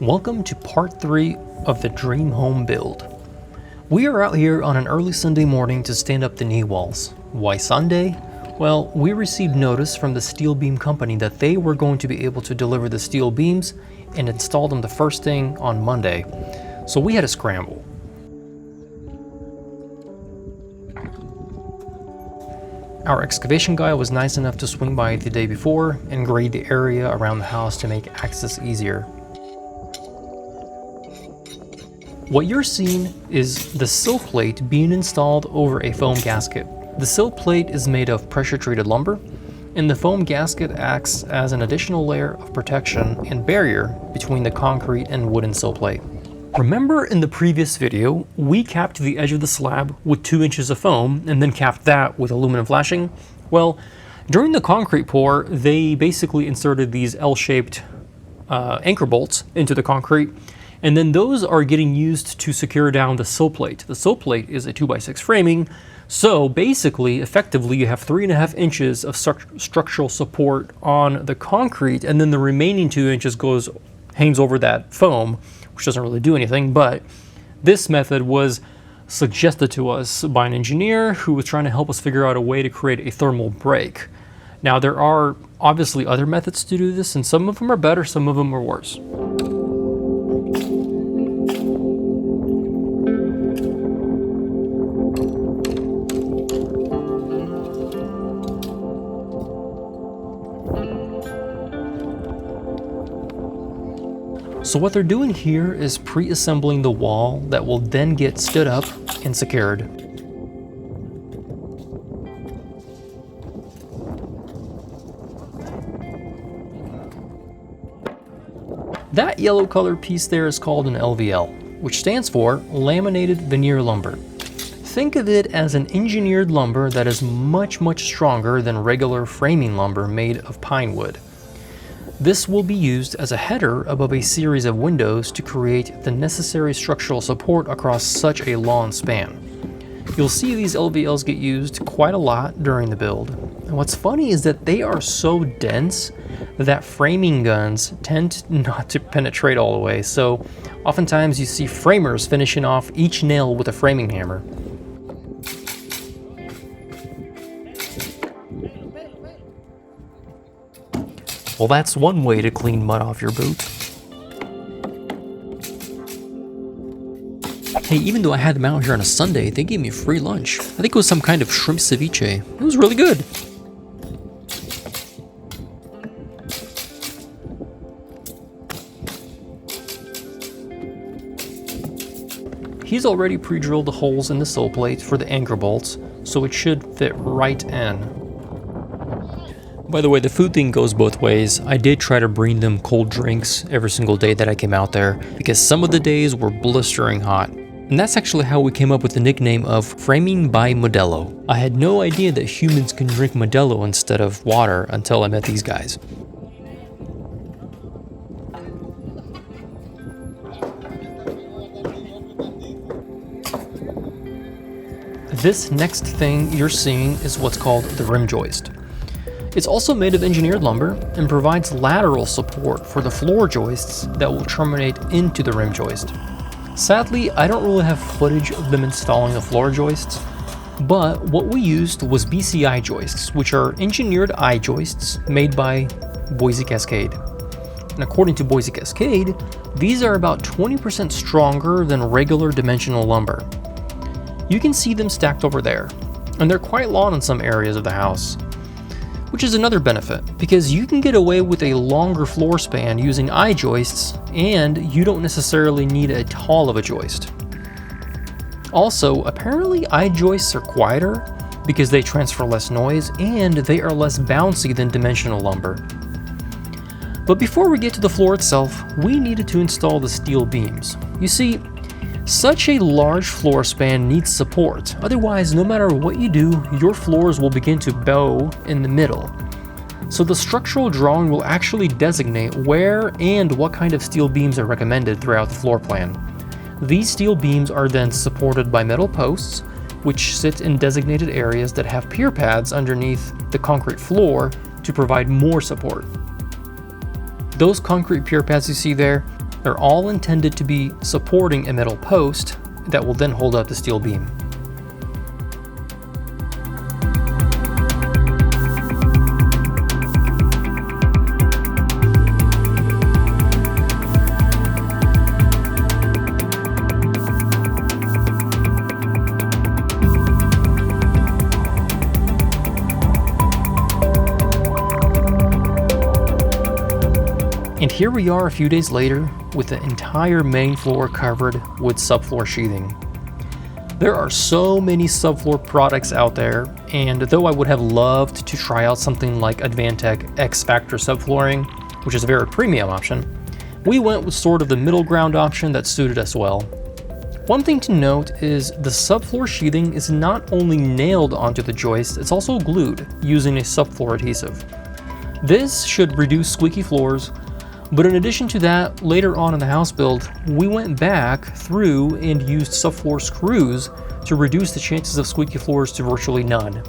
Welcome to part 3 of the dream home build. We are out here on an early Sunday morning to stand up the knee walls. Why Sunday? Well, we received notice from the steel beam company that they were going to be able to deliver the steel beams and install them the first thing on Monday. So we had to scramble. Our excavation guy was nice enough to swing by the day before and grade the area around the house to make access easier. What you're seeing is the sill plate being installed over a foam gasket. The sill plate is made of pressure-treated lumber, and the foam gasket acts as an additional layer of protection and barrier between the concrete and wooden sill plate. Remember in the previous video, we capped the edge of the slab with 2 inches of foam and then capped that with aluminum flashing? Well, during the concrete pour, they basically inserted these L-shaped anchor bolts into the concrete, and then those are getting used to secure down the sill plate. The sill plate is a 2x6 framing, so basically, effectively, you have 3.5 inches of structural support on the concrete, and then the remaining 2 inches hangs over that foam, which doesn't really do anything, but this method was suggested to us by an engineer who was trying to help us figure out a way to create a thermal break. Now, there are obviously other methods to do this, and some of them are better, some of them are worse. So what they're doing here is pre-assembling the wall that will then get stood up and secured. That yellow colored piece there is called an LVL, which stands for laminated veneer lumber. Think of it as an engineered lumber that is much stronger than regular framing lumber made of pine wood. This will be used as a header above a series of windows to create the necessary structural support across such a long span. You'll see these LVLs get used quite a lot during the build. And what's funny is that they are so dense that framing guns tend not to penetrate all the way, so oftentimes you see framers finishing off each nail with a framing hammer. Well, that's one way to clean mud off your boot. Hey, even though I had them out here on a Sunday, they gave me free lunch. I think it was some kind of shrimp ceviche. It was really good. He's already pre-drilled the holes in the sill plate for the anchor bolts, so it should fit right in. By the way, the food thing goes both ways. I did try to bring them cold drinks every single day that I came out there because some of the days were blistering hot. And that's actually how we came up with the nickname of Framing by Modelo. I had no idea that humans can drink Modelo instead of water until I met these guys. This next thing you're seeing is what's called the rim joist. It's also made of engineered lumber and provides lateral support for the floor joists that will terminate into the rim joist. Sadly, I don't really have footage of them installing the floor joists, but what we used was BCI joists, which are engineered I-joists made by Boise Cascade. And according to Boise Cascade, these are about 20% stronger than regular dimensional lumber. You can see them stacked over there, and they're quite long in some areas of the house, which is another benefit, because you can get away with a longer floor span using I-joists, and you don't necessarily need a tall of a joist. Also, apparently I-joists are quieter because they transfer less noise and they are less bouncy than dimensional lumber. But before we get to the floor itself, we needed to install the steel beams. You see, such a large floor span needs support, otherwise no matter what you do, your floors will begin to bow in the middle. So the structural drawing will actually designate where and what kind of steel beams are recommended throughout the floor plan. These steel beams are then supported by metal posts, which sit in designated areas that have pier pads underneath the concrete floor to provide more support. Those concrete pier pads you see there They're all intended to be supporting a metal post that will then hold up the steel beam. And here we are a few days later with the entire main floor covered with subfloor sheathing. There are so many subfloor products out there, and though I would have loved to try out something like Advantech X Factor subflooring, which is a very premium option, we went with sort of the middle ground option that suited us well. One thing to note is the subfloor sheathing is not only nailed onto the joist, it's also glued using a subfloor adhesive. This should reduce squeaky floors. But in addition to that, later on in the house build, we went back through and used subfloor screws to reduce the chances of squeaky floors to virtually none.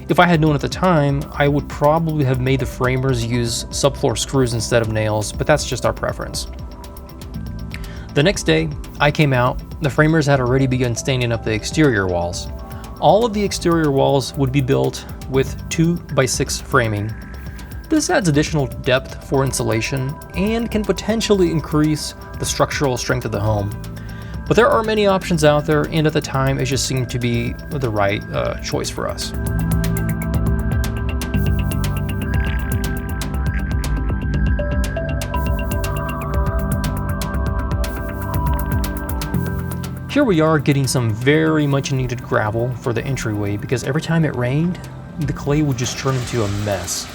If I had known at the time, I would probably have made the framers use subfloor screws instead of nails, but that's just our preference. The next day, I came out, the framers had already begun staining up the exterior walls. All of the exterior walls would be built with 2x6 framing. This adds additional depth for insulation and can potentially increase the structural strength of the home. But there are many options out there, and at the time it just seemed to be the right choice for us. Here we are getting some very much needed gravel for the entryway because every time it rained, the clay would just turn into a mess.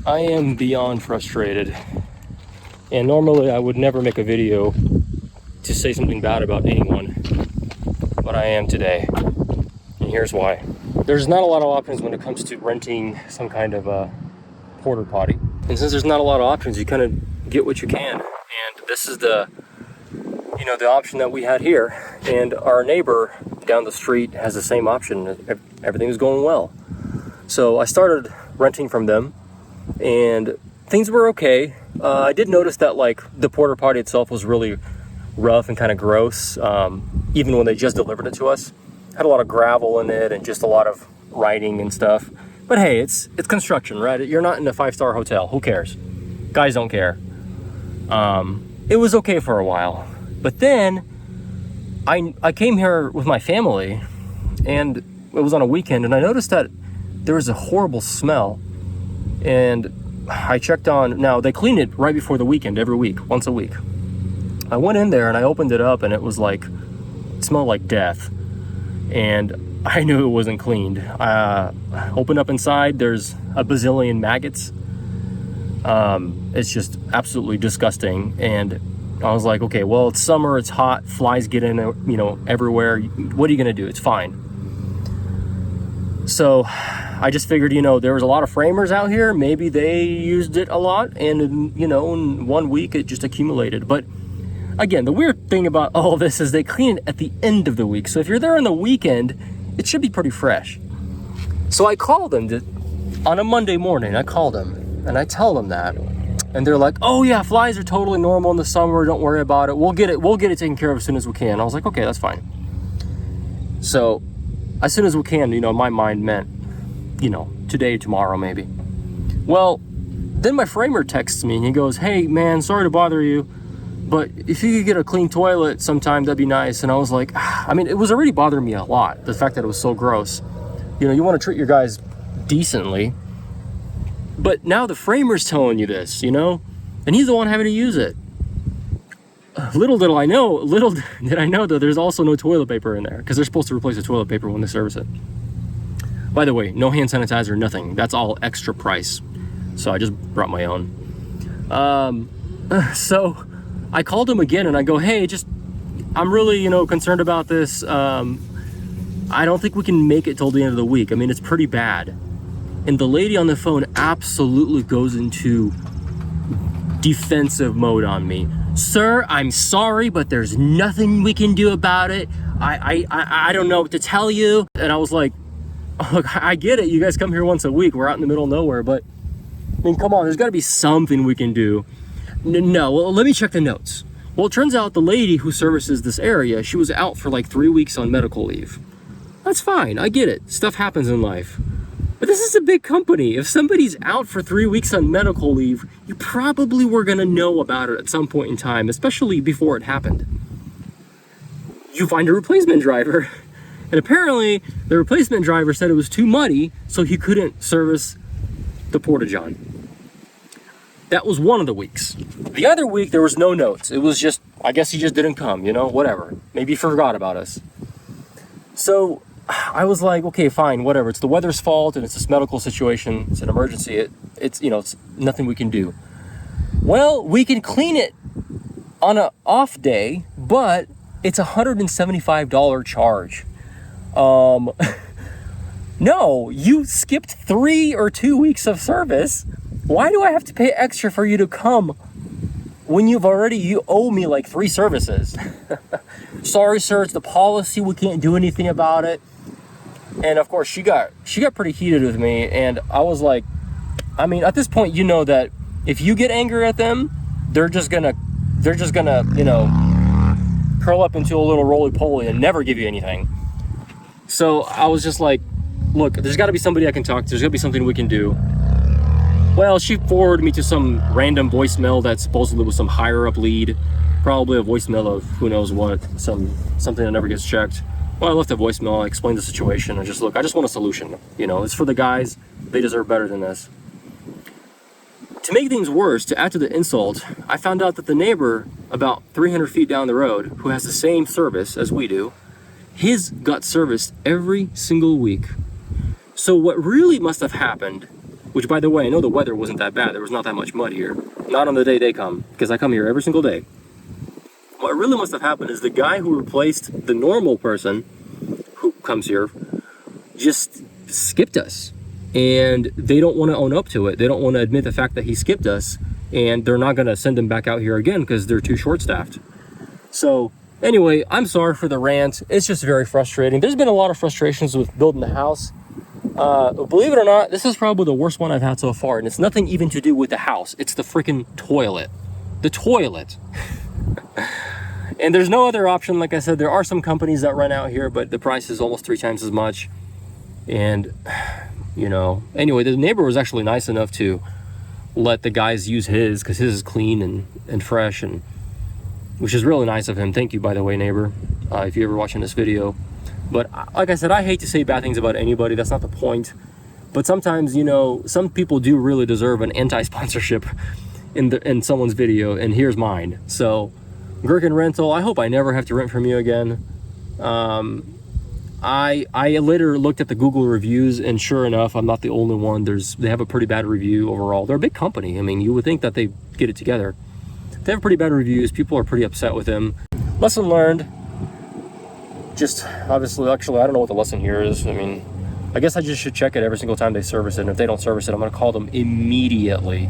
I am beyond frustrated, and normally I would never make a video to say something bad about anyone, but I am today, and here's why. There's not a lot of options when it comes to renting some kind of a porta potty, and since there's not a lot of options, you kind of get what you can, and this is the option that we had here, and our neighbor down the street has the same option. Everything was going well, so I started renting from them. And things were okay. I did notice that like the porta potty itself was really rough and kind of gross, even when they just delivered it to us. Had a lot of gravel in it and just a lot of writing and stuff. But hey, it's construction, right? You're not in a 5-star hotel. Who cares? Guys don't care. It was okay for a while, but then I came here with my family, and it was on a weekend, and I noticed that there was a horrible smell. And I checked on, now they clean it right before the weekend, every week, once a week. I went in there and I opened it up, and it was like, it smelled like death. And I knew it wasn't cleaned. Opened up inside, there's a bazillion maggots. It's just absolutely disgusting. And I was like, okay, well, it's summer, it's hot, flies get in, everywhere. What are you gonna do? It's fine. So I just figured, there was a lot of framers out here. Maybe they used it a lot, and in 1 week it just accumulated. But again, the weird thing about all this is they clean it at the end of the week. So if you're there on the weekend, it should be pretty fresh. So I called them on a Monday morning. I called them and I tell them that, and they're like, "Oh yeah, flies are totally normal in the summer. Don't worry about it. We'll get it taken care of as soon as we can." I was like, "Okay, that's fine." So as soon as we can, my mind meant, today, tomorrow, maybe. Well, then my framer texts me and he goes, "Hey man, sorry to bother you, but if you could get a clean toilet sometime, that'd be nice." And I was like, it was already bothering me a lot, the fact that it was so gross. You want to treat your guys decently, but now the framer's telling you this, and he's the one having to use it. Little did I know that there's also no toilet paper in there, because they're supposed to replace the toilet paper when they service it. By the way, no hand sanitizer, nothing. That's all extra price. So I just brought my own. So I called him again and I go, "Hey, I'm really, concerned about this. I don't think we can make it till the end of the week. It's pretty bad." And the lady on the phone absolutely goes into defensive mode on me. Sir, I'm sorry, but there's nothing we can do about it. I don't know what to tell you. And I was like, look, I get it. You guys come here once a week. We're out in the middle of nowhere, but I mean, come on, there's got to be something we can do. No, well, let me check the notes. Well, it turns out the lady who services this area, she was out for like 3 weeks on medical leave. That's fine. I get it. Stuff happens in life. But this is a big company. If somebody's out for 3 weeks on medical leave, you probably were going to know about it at some point in time, especially before it happened. You find a replacement driver. And apparently, the replacement driver said it was too muddy, so he couldn't service the porta-john. That was one of the weeks. The other week, there was no notes. It was just, I guess he just didn't come, you know, whatever. Maybe he forgot about us. So I was like, okay, fine, whatever. It's the weather's fault, and it's this medical situation. It's an emergency. It's it's nothing we can do. Well, we can clean it on an off day, but it's a $175 charge. No, you skipped 3 or 2 weeks of service. Why do I have to pay extra for you to come when you owe me like 3 services? Sorry, sir, it's the policy. We can't do anything about it. And of course, she got pretty heated with me, and I was like, I mean, at this point, you know that if you get angry at them, they're just gonna, you know, curl up into a little roly-poly and never give you anything. So I was just like, look, there's got to be somebody I can talk to. There's got to be something we can do. Well, she forwarded me to some random voicemail that supposedly was some higher up lead, probably a voicemail of who knows what, something that never gets checked. Well, I left a voicemail, I explained the situation, and just, look, I just want a solution. You know, it's for the guys. They deserve better than this. To make things worse, to add to the insult, I found out that the neighbor about 300 feet down the road, who has the same service as we do, his got serviced every single week. So what really must have happened, which, by the way, I know the weather wasn't that bad. There was not that much mud here. Not on the day they come, because I come here every single day. What really must have happened is the guy who replaced the normal person who comes here just skipped us. And they don't want to own up to it. They don't want to admit the fact that he skipped us. And they're not going to send him back out here again because they're too short-staffed. So anyway, I'm sorry for the rant. It's just very frustrating. There's been a lot of frustrations with building the house. Believe it or not, this is probably the worst one I've had so far, and it's nothing even to do with the house. It's the freaking toilet. The toilet. And there's no other option. Like I said, there are some companies that rent out here, but the price is almost 3 times as much. And, you know, anyway, the neighbor was actually nice enough to let the guys use his, because his is clean and fresh, and which is really nice of him. Thank you, by the way, neighbor, if you're ever watching this video. But like I said, I hate to say bad things about anybody. That's not the point. But sometimes, you know, some people do really deserve an anti-sponsorship in someone's video, and here's mine. So, Gherkin Rental, I hope I never have to rent from you again. I later looked at the Google reviews, and sure enough, I'm not the only one. They have a pretty bad review overall. They're a big company. I mean, you would think that they get it together. They have pretty bad reviews. People are pretty upset with them. Lesson learned. Just obviously, actually, I don't know what the lesson here is. I mean, I guess I just should check it every single time they service it. And if they don't service it, I'm going to call them immediately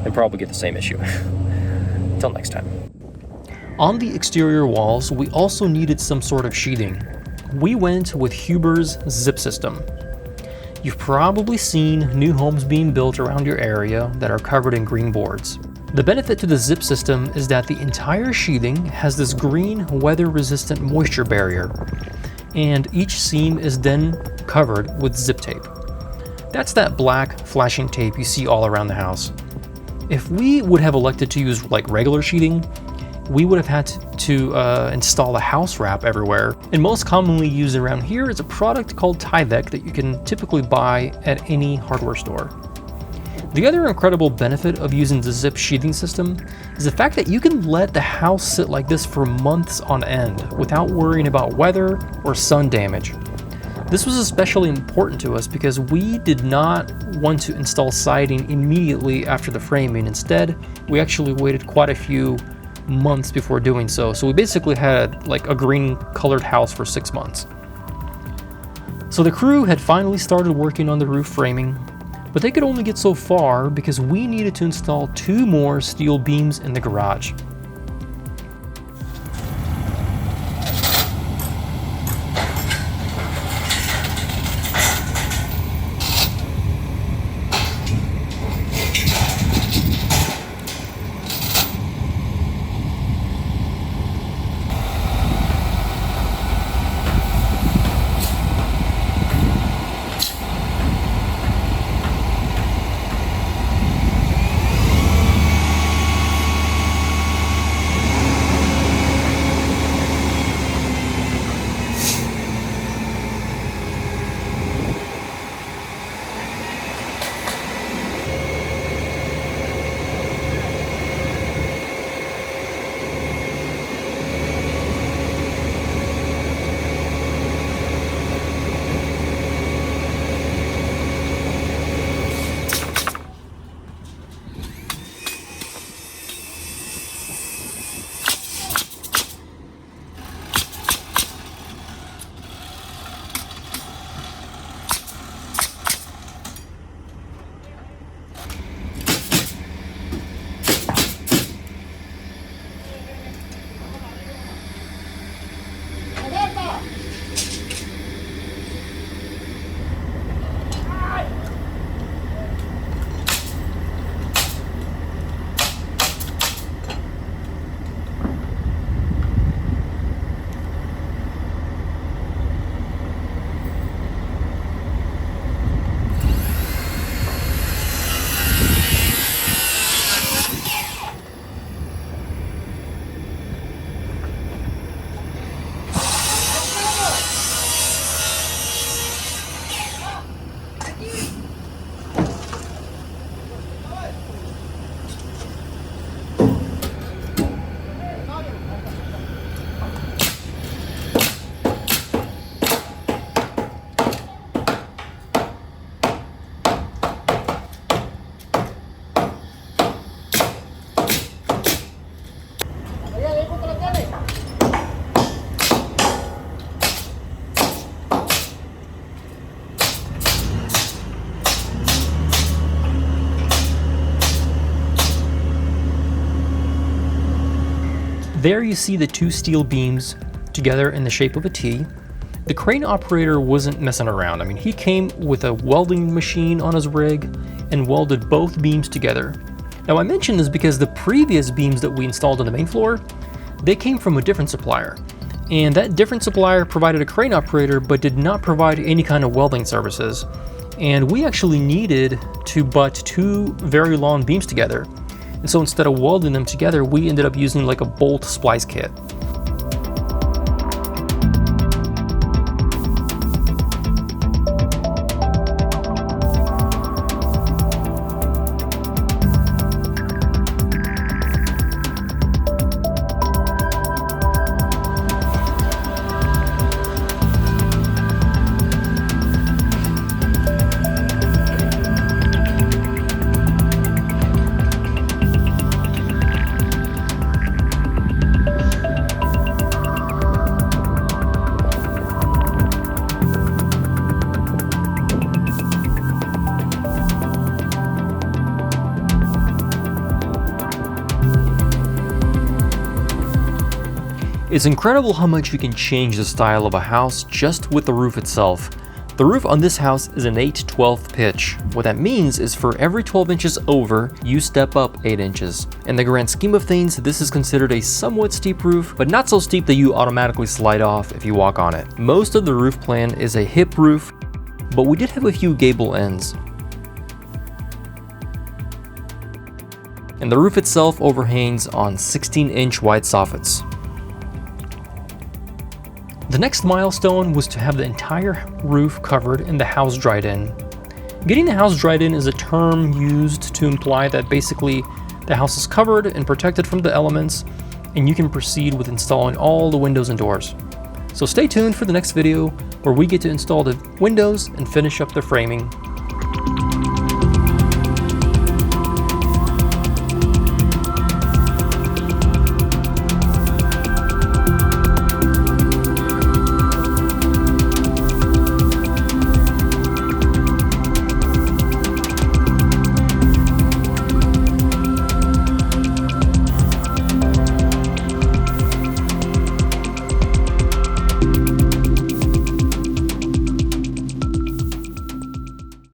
and probably get the same issue. Until next time. On the exterior walls, we also needed some sort of sheathing. We went with Huber's zip system. You've probably seen new homes being built around your area that are covered in green boards. The benefit to the zip system is that the entire sheathing has this green weather-resistant moisture barrier, and each seam is then covered with zip tape. That's that black flashing tape you see all around the house. If we would have elected to use like regular sheathing, we would have had to install a house wrap everywhere. And most commonly used around here is a product called Tyvek that you can typically buy at any hardware store. The other incredible benefit of using the zip sheathing system is the fact that you can let the house sit like this for months on end without worrying about weather or sun damage. This was especially important to us because we did not want to install siding immediately after the framing. Instead, we actually waited quite a few months before doing so. So we basically had like a green colored house for 6 months. So the crew had finally started working on the roof framing. But they could only get so far because we needed to install 2 more steel beams in the garage. There you see the 2 steel beams together in the shape of a T. The crane operator wasn't messing around. I mean, he came with a welding machine on his rig and welded both beams together. Now I mention this because the previous beams that we installed on the main floor, they came from a different supplier. And that different supplier provided a crane operator but did not provide any kind of welding services. And we actually needed to butt 2 very long beams together. And so instead of welding them together, we ended up using like a bolt splice kit. It's incredible how much you can change the style of a house just with the roof itself. The roof on this house is an 8/12 pitch. What that means is for every 12 inches over, you step up 8 inches. In the grand scheme of things, this is considered a somewhat steep roof, but not so steep that you automatically slide off if you walk on it. Most of the roof plan is a hip roof, but we did have a few gable ends. And the roof itself overhangs on 16-inch wide soffits. The next milestone was to have the entire roof covered and the house dried in. Getting the house dried in is a term used to imply that basically the house is covered and protected from the elements, and you can proceed with installing all the windows and doors. So stay tuned for the next video where we get to install the windows and finish up the framing.